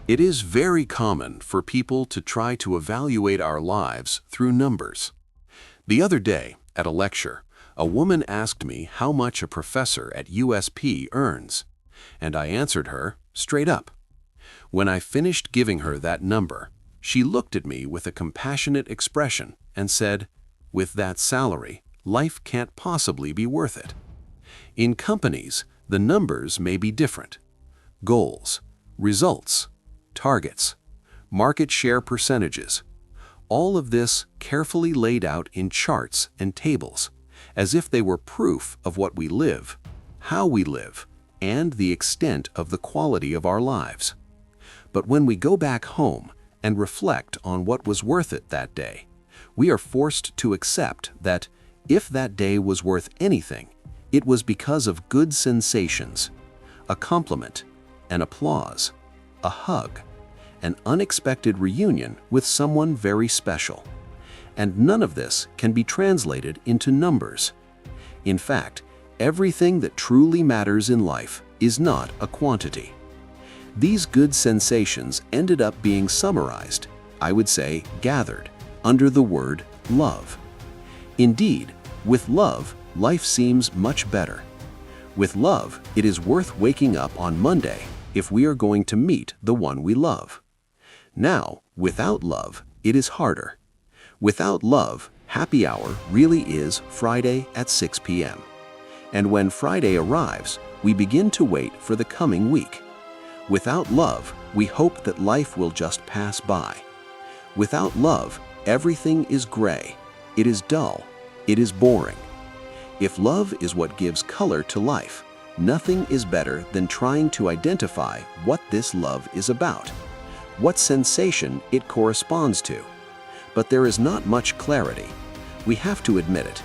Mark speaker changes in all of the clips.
Speaker 1: It is very common for people to try to evaluate our lives through numbers. The other day, at a lecture, a woman asked me how much a professor at USP earns, and I answered her straight up. When I finished giving her that number, she looked at me with a compassionate expression and said, "With that salary, life can't possibly be worth it." In companies, the numbers may be different. Goals, results, targets, market share percentages, all of this carefully laid out in charts and tables, as if they were proof of what we live, how we live, and the extent of the quality of our lives. But when we go back home and reflect on what was worth it that day, we are forced to accept that if that day was worth anything, it was because of good sensations, a compliment, an applause, a hug, an unexpected reunion with someone very special. And none of this can be translated into numbers. In fact, everything that truly matters in life is not a quantity. These good sensations ended up being summarized, I would say gathered, under the word love. Indeed, with love, life seems much better. With love, it is worth waking up on Monday if we are going to meet the one we love. Now, without love, it is harder. Without love, happy hour really is Friday at 6 p.m. And when Friday arrives, we begin to wait for the coming week. Without love, we hope that life will just pass by. Without love, everything is gray. It is dull. It is boring. If love is what gives color to life, nothing is better than trying to identify what this love is about, what sensation it corresponds to. But there is not much clarity. We have to admit it.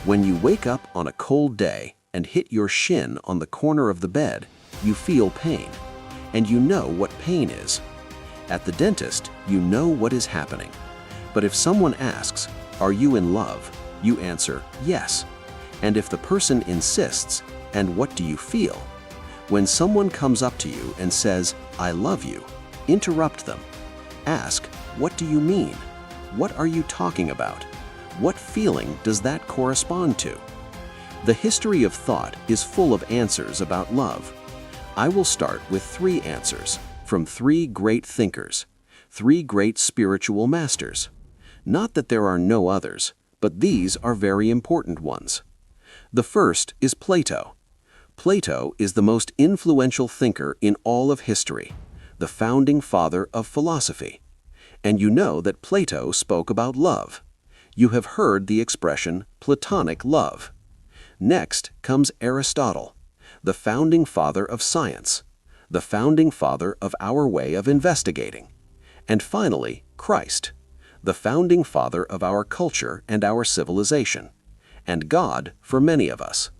Speaker 1: When you wake up on a cold day and hit your shin on the corner of the bed, you feel pain. And you know what pain is. At the dentist, you know what is happening. But if someone asks, "Are you in love?" you answer, "Yes." And if the person insists, "And what do you feel?" When someone comes up to you and says, "I love you," interrupt them. Ask, "What do you mean? What are you talking about? What feeling does that correspond to?" The history of thought is full of answers about love. I will start with 3 answers from 3 great thinkers, 3 great spiritual masters. Not that there are no others, but these are very important ones. The first is Plato. Plato is the most influential thinker in all of history, the founding father of philosophy. And you know that Plato spoke about love. You have heard the expression Platonic love. Next comes Aristotle, the founding father of science, the founding father of our way of investigating. And finally, Christ, the founding father of our culture and our civilization, and God for many of us.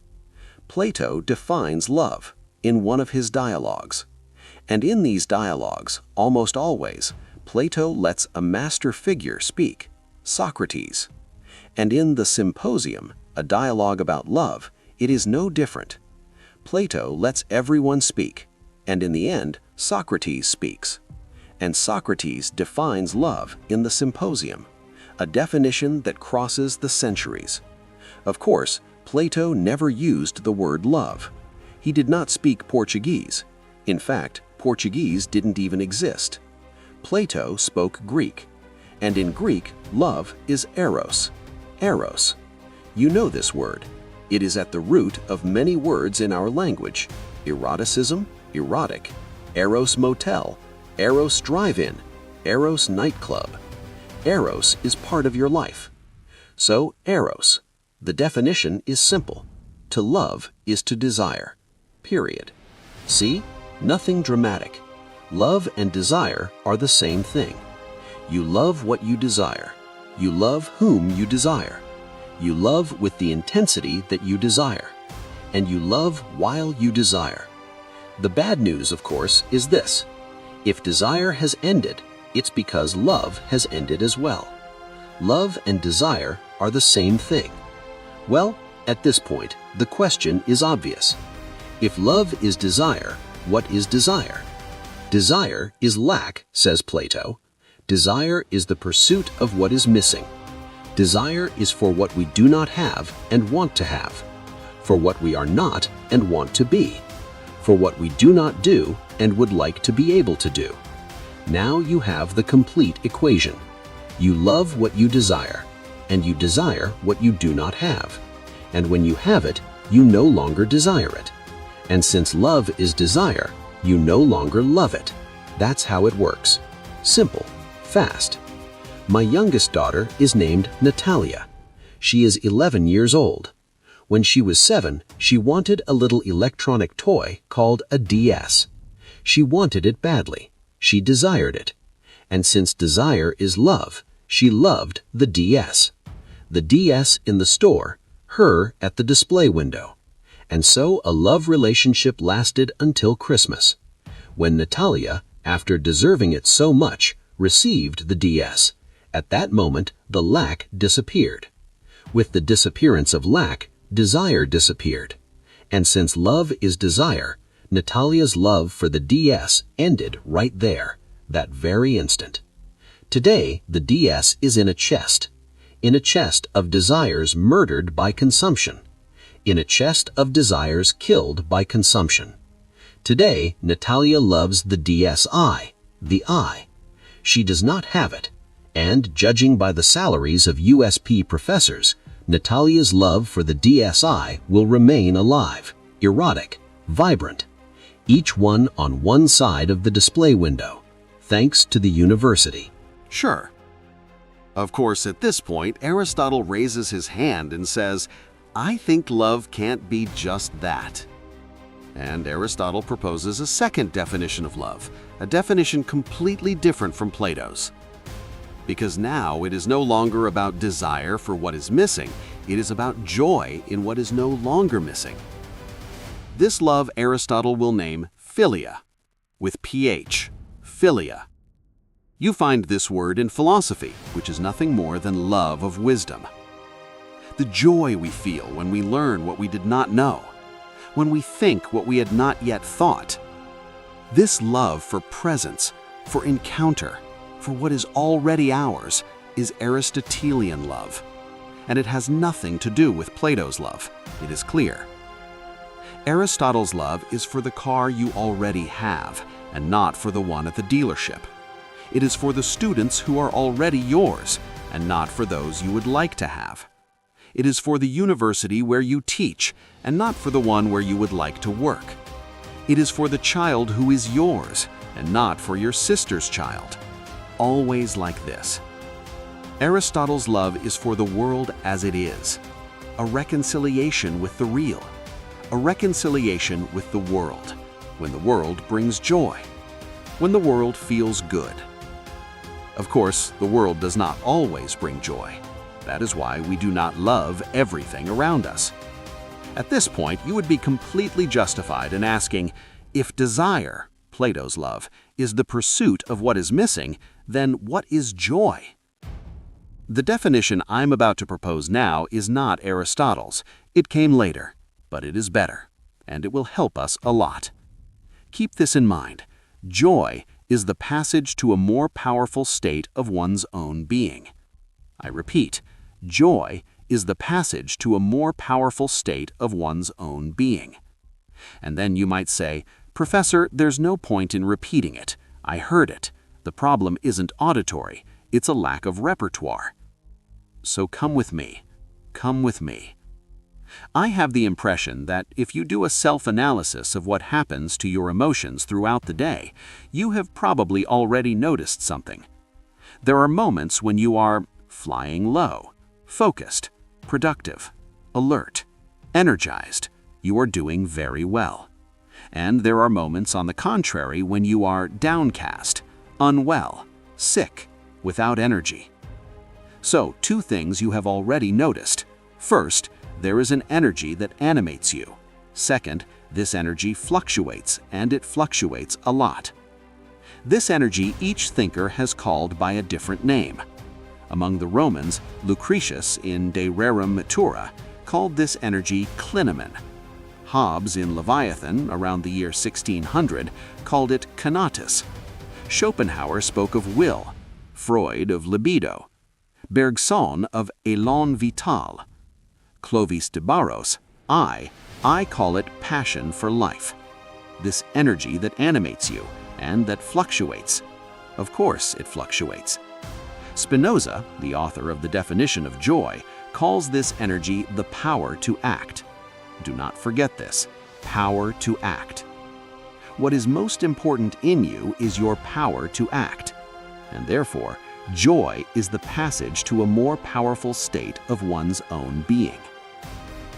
Speaker 1: Plato defines love in one of his dialogues. And in these dialogues, almost always, Plato lets a master figure speak, Socrates. And in the Symposium, a dialogue about love, it is no different. Plato lets everyone speak, and in the end, Socrates speaks. And Socrates defines love in the Symposium, a definition that crosses the centuries. Of course, Plato never used the word love. He did not speak Portuguese. In fact, Portuguese didn't even exist. Plato spoke Greek, and in Greek, love is eros. Eros. You know this word. It is at the root of many words in our language: eroticism, erotic, eros motel, eros drive-in, eros nightclub. Eros is part of your life. So, eros. The definition is simple. To love is to desire. Period. See? Nothing dramatic. Love and desire are the same thing. You love what you desire. You love whom you desire. You love with the intensity that you desire. And you love while you desire. The bad news, of course, is this. If desire has ended, it's because love has ended as well. Love and desire are the same thing. Well, at this point, the question is obvious. If love is desire, what is desire?
Speaker 2: Desire is lack, says Plato. Desire is the pursuit of what is missing. Desire is for what we do not have and want to have, for what we are not and want to be, for what we do not do and would like to be able to do. Now you have the complete equation. You love what you desire, and you desire what you do not have. And when you have it, you no longer desire it. And since love is desire, you no longer love it. That's how it works. Simple, fast. My youngest daughter is named Natalia. She is 11 years old. When she was 7, she wanted a little electronic toy called a DS. She wanted it badly. She desired it. And since desire is love, she loved the DS. The DS in the store, her at the display window. And so a love relationship lasted until Christmas, when Natalia, after deserving it so much, received the DS. At that moment, the lack disappeared. With the disappearance of lack, desire disappeared. And since love is desire, Natalia's love for the DS ended right there, that very instant. Today, the DS is in a chest of desires murdered by consumption, in a chest of desires killed by consumption. Today, Natalia loves the DSi, the I. She does not have it, and judging by the salaries of USP professors, Natalia's love for the DSi will remain alive, erotic, vibrant, each one on one side of the display window, thanks to the university.
Speaker 1: Sure. Of course, at this point, Aristotle raises his hand and says, "I think love can't be just that." And Aristotle proposes a second definition of love, a definition completely different from Plato's. Because now it is no longer about desire for what is missing, it is about joy in what is no longer missing. This love Aristotle will name philia, with PH, philia. You find this word in philosophy, which is nothing more than love of wisdom. The joy we feel when we learn what we did not know, when we think what we had not yet thought. This love for presence, for encounter, for what is already ours, is Aristotelian love. And it has nothing to do with Plato's love, it is clear. Aristotle's love is for the car you already have, and not for the one at the dealership. It is for the students who are already yours, and not for those you would like to have. It is for the university where you teach, and not for the one where you would like to work. It is for the child who is yours, and not for your sister's child. Always like this. Aristotle's love is for the world as it is, a reconciliation with the real, a reconciliation with the world, when the world brings joy, when the world feels good. Of course, the world does not always bring joy. That is why we do not love everything around us. At this point, you would be completely justified in asking, if desire, Plato's love, is the pursuit of what is missing, then what is joy? The definition I'm about to propose now is not Aristotle's. It came later, but it is better, and it will help us a lot. Keep this in mind. Joy is the passage to a more powerful state of one's own being. I repeat, joy is the passage to a more powerful state of one's own being. And then you might say, "Professor, there's no point in repeating it. I heard it. The problem isn't auditory, it's a lack of repertoire." So come with me. Come with me. I have the impression that if you do a self-analysis of what happens to your emotions throughout the day, you have probably already noticed something. There are moments when you are flying low, focused, productive, alert, energized. You are doing very well. And there are moments, on the contrary, when you are downcast, unwell, sick, without energy. So, two things you have already noticed. First, there is an energy that animates you. Second, this energy fluctuates, and it fluctuates a lot. This energy each thinker has called by a different name. Among the Romans, Lucretius in De Rerum Matura called this energy clinamen.
Speaker 2: Hobbes in Leviathan, around the year 1600, called it conatus. Schopenhauer spoke of will, Freud of libido, Bergson of élan vital. Clovis de Barros, I call it passion for life. This energy that animates you and that fluctuates. Of course it fluctuates. Spinoza, the author of the definition of joy, calls this energy the power to act. Do not forget this, power to act. What is most important in you is your power to act, and therefore, joy is the passage to a more powerful state of one's own being.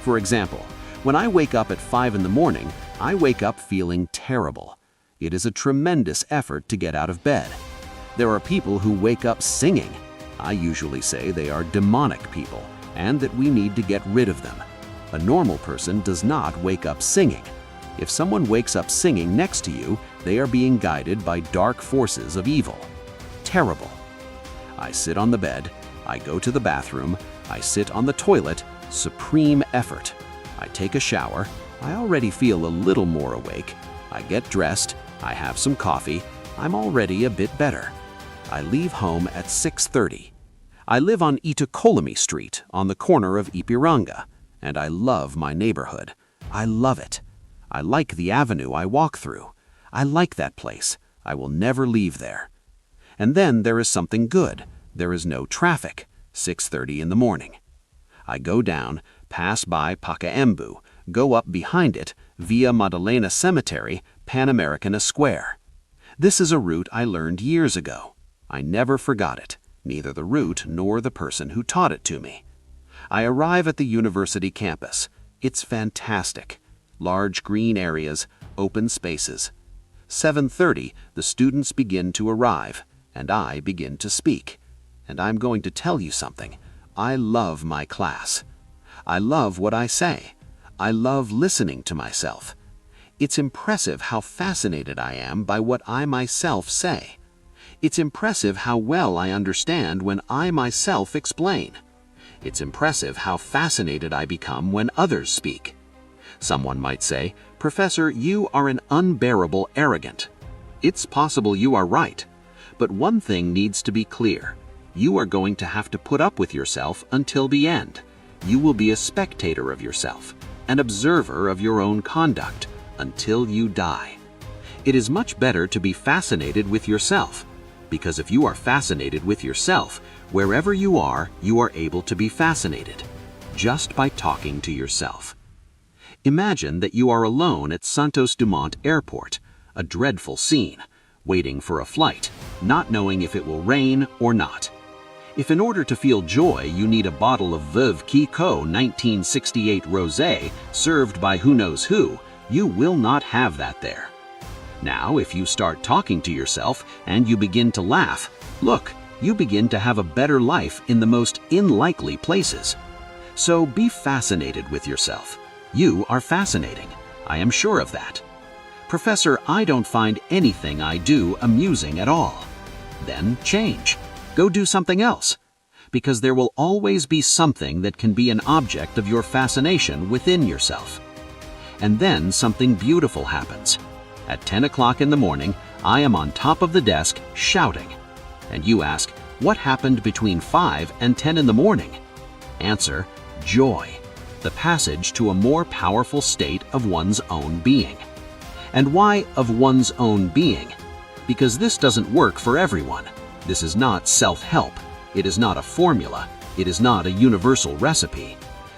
Speaker 2: For example, when I wake up at 5 in the morning, I wake up feeling terrible. It is a tremendous effort to get out of bed. There are people who wake up singing. I usually say they are demonic people, and that we need to get rid of them. A normal person does not wake up singing. If someone wakes up singing next to you, they are being guided by dark forces of evil. Terrible. I sit on the bed, I go to the bathroom, I sit on the toilet, supreme effort. I take a shower, I already feel a little more awake. I get dressed, I have some coffee, I'm already a bit better. I leave home at 6:30. I live on Itucolomí Street on the corner of Ipiranga, and I love my neighborhood. I love it. I like the avenue I walk through. I like that place. I will never leave there. And then there is something good. There is no traffic. 6:30 in the morning. I go down, pass by Pacaembu, go up behind it, via Madalena Cemetery, Panamericana Square. This is a route I learned years ago. I never forgot it, neither the route nor the person who taught it to me. I arrive at the university campus. It's fantastic. Large green areas, open spaces. 7:30, the students begin to arrive, and I begin to speak. And I'm going to tell you something. I love my class. I love what I say. I love listening to myself. It's impressive how fascinated I am by what I myself say. It's impressive how well I understand when I myself explain. It's impressive how fascinated I become when others speak. Someone might say, "Professor, you are an unbearable arrogant." It's possible you are right, but one thing needs to be clear. You are going to have to put up with yourself until the end. You will be a spectator of yourself, an observer of your own conduct, until you die. It is much better to be fascinated with yourself, because if you are fascinated with yourself, wherever you are able to be fascinated, just by talking to yourself. Imagine that you are alone at Santos Dumont Airport, a dreadful scene, waiting for a flight, not knowing if it will rain or not. If in order to feel joy you need a bottle of Veuve Clicquot 1968 Rosé served by who knows who, you will not have that there. Now, if you start talking to yourself and you begin to laugh, look, you begin to have a better life in the most unlikely places. So be fascinated with yourself. You are fascinating. I am sure of that. Professor, I don't find anything I do amusing at all. Then change. Go do something else. Because there will always be something that can be an object of your fascination within yourself. And then something beautiful happens. At 10 o'clock in the morning, I am on top of the desk shouting. And you ask, what happened between 5 and 10 in the morning? Answer, joy. The passage to a more powerful state of one's own being. And why of one's own being? Because this doesn't work for everyone. This is not self-help. It is not a formula. It is not a universal recipe.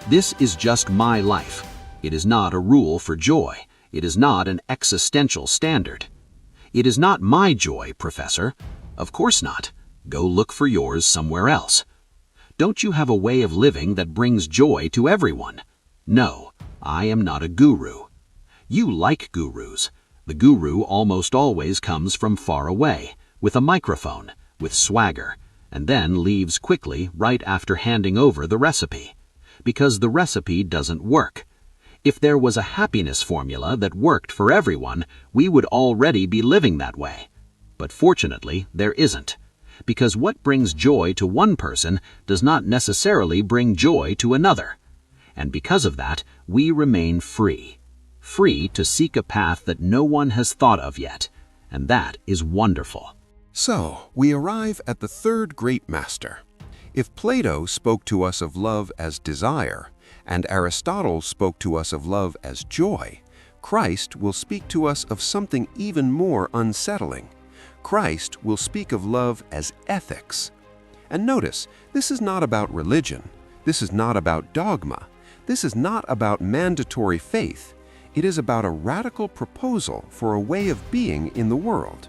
Speaker 2: This is just my life. It is not a rule for joy. It is not an existential standard. It is not my joy, Professor. Of course not. Go look for yours somewhere else. Don't you have a way of living that brings joy to everyone? No, I am not a guru. You like gurus. The guru almost always comes from far away, with a microphone, with swagger, and then leaves quickly right after handing over the recipe. Because the recipe doesn't work. If there was a happiness formula that worked for everyone, we would already be living that way. But fortunately, there isn't. Because what brings joy to one person does not necessarily bring joy to another. And because of that, we remain free. free to seek a path that no one has thought of yet, and that is wonderful.
Speaker 1: So, we arrive at the third great master. If Plato spoke to us of love as desire, and Aristotle spoke to us of love as joy, Christ will speak to us of something even more unsettling. Christ will speak of love as ethics. And notice, this is not about religion. This is not about dogma. This is not about mandatory faith. It is about a radical proposal for a way of being in the world.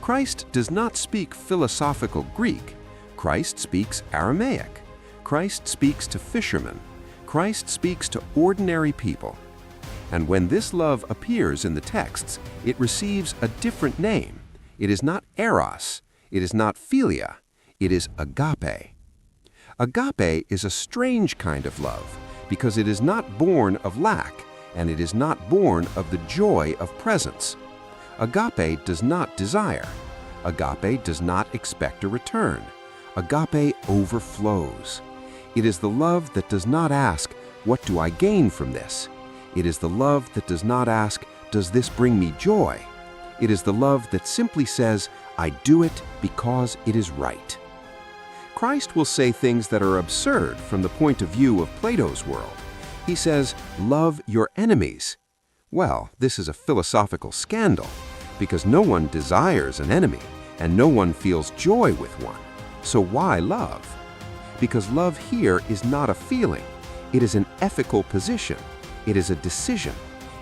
Speaker 1: Christ does not speak philosophical Greek. Christ speaks Aramaic. Christ speaks to fishermen. Christ speaks to ordinary people. And when this love appears in the texts, it receives a different name. It is not eros. It is not philia. It is agape. Agape is a strange kind of love because it is not born of lack and it is not born of the joy of presence. Agape does not desire. Agape does not expect a return. Agape overflows. It is the love that does not ask, "What do I gain from this?" It is the love that does not ask, "Does this bring me joy?" It is the love that simply says, "I do it because it is right." Christ will say things that are absurd from the point of view of Plato's world. He says, "Love your enemies." Well, this is a philosophical scandal, because no one desires an enemy, and no one feels joy with one. So why love? Because love here is not a feeling. It is an ethical position. It is a decision.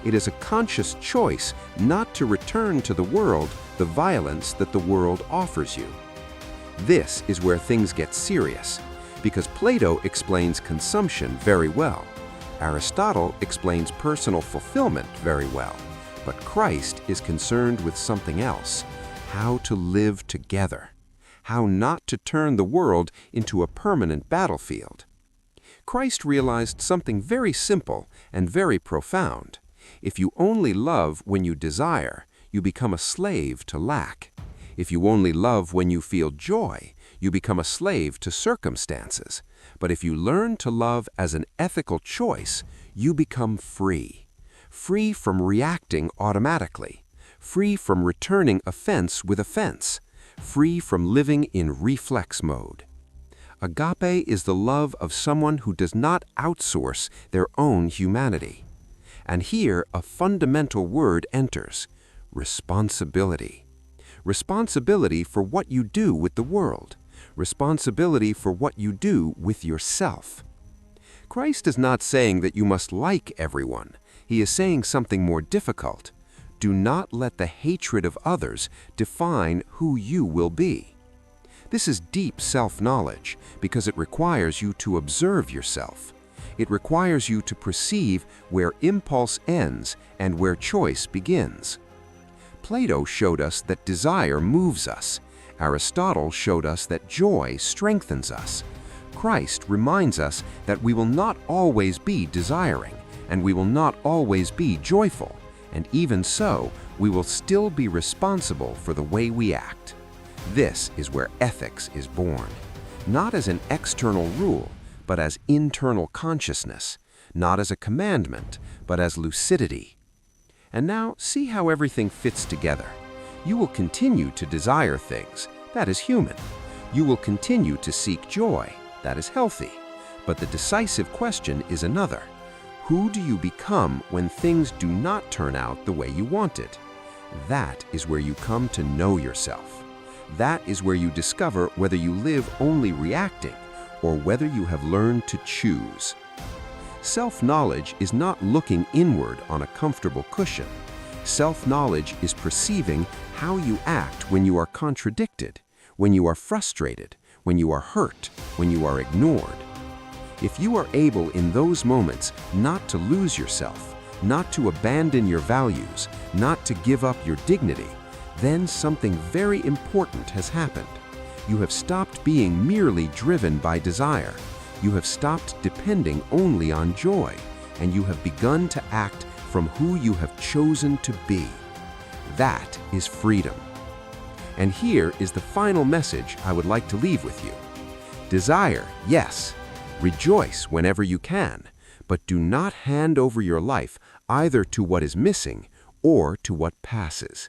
Speaker 1: It is a conscious choice not to return to the world the violence that the world offers you. This is where things get serious, because Plato explains consumption very well. Aristotle explains personal fulfillment very well. But Christ is concerned with something else: how to live together, how not to turn the world into a permanent battlefield. Christ realized something very simple and very profound. If you only love when you desire, you become a slave to lack. If you only love when you feel joy, you become a slave to circumstances. But if you learn to love as an ethical choice, you become free. Free from reacting automatically. Free from returning offense with offense. Free from living in reflex mode. Agape is the love of someone who does not outsource their own humanity. And here a fundamental word enters: responsibility. Responsibility for what you do with the world. Responsibility for what you do with yourself. Christ is not saying that you must like everyone. He is saying something more difficult. Do not let the hatred of others define who you will be. This is deep self-knowledge because it requires you to observe yourself. It requires you to perceive where impulse ends and where choice begins. Plato showed us that desire moves us. Aristotle showed us that joy strengthens us. Christ reminds us that we will not always be desiring, and we will not always be joyful, and even so, we will still be responsible for the way we act. This is where ethics is born, not as an external rule, but as internal consciousness, not as a commandment, but as lucidity. And now see how everything fits together. You will continue to desire things. That is human. You will continue to seek joy. That is healthy. But the decisive question is another. Who do you become when things do not turn out the way you wanted? That is where you come to know yourself. That is where you discover whether you live only reacting or whether you have learned to choose. Self-knowledge is not looking inward on a comfortable cushion. Self-knowledge is perceiving how you act when you are contradicted, when you are frustrated, when you are hurt, when you are ignored. If you are able in those moments not to lose yourself, not to abandon your values, not to give up your dignity, then something very important has happened. You have stopped being merely driven by desire. You have stopped depending only on joy, and you have begun to act from who you have chosen to be. That is freedom. And here is the final message I would like to leave with you. Desire, yes. Rejoice whenever you can, but do not hand over your life
Speaker 3: either to what is missing or to what passes.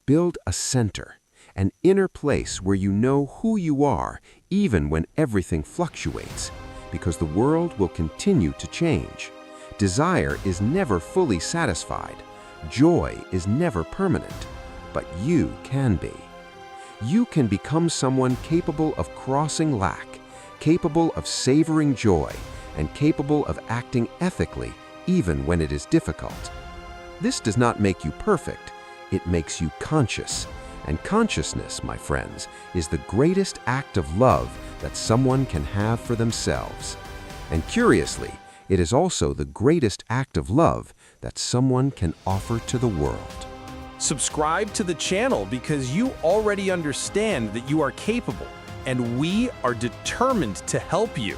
Speaker 3: Build a center, an inner place where you know who you are even when everything fluctuates, because the world will continue to change. Desire is never fully satisfied. Joy is never permanent, but you can be. You can become someone capable of crossing lack, capable of savoring joy, and capable of acting ethically even when it is difficult. This does not make you perfect, it makes you conscious. And consciousness, my friends, is the greatest act of love that someone can have for themselves. And curiously, it is also the greatest act of love that someone can offer to the world.
Speaker 4: Subscribe to the channel because you already understand that you are capable, and we are determined to help you.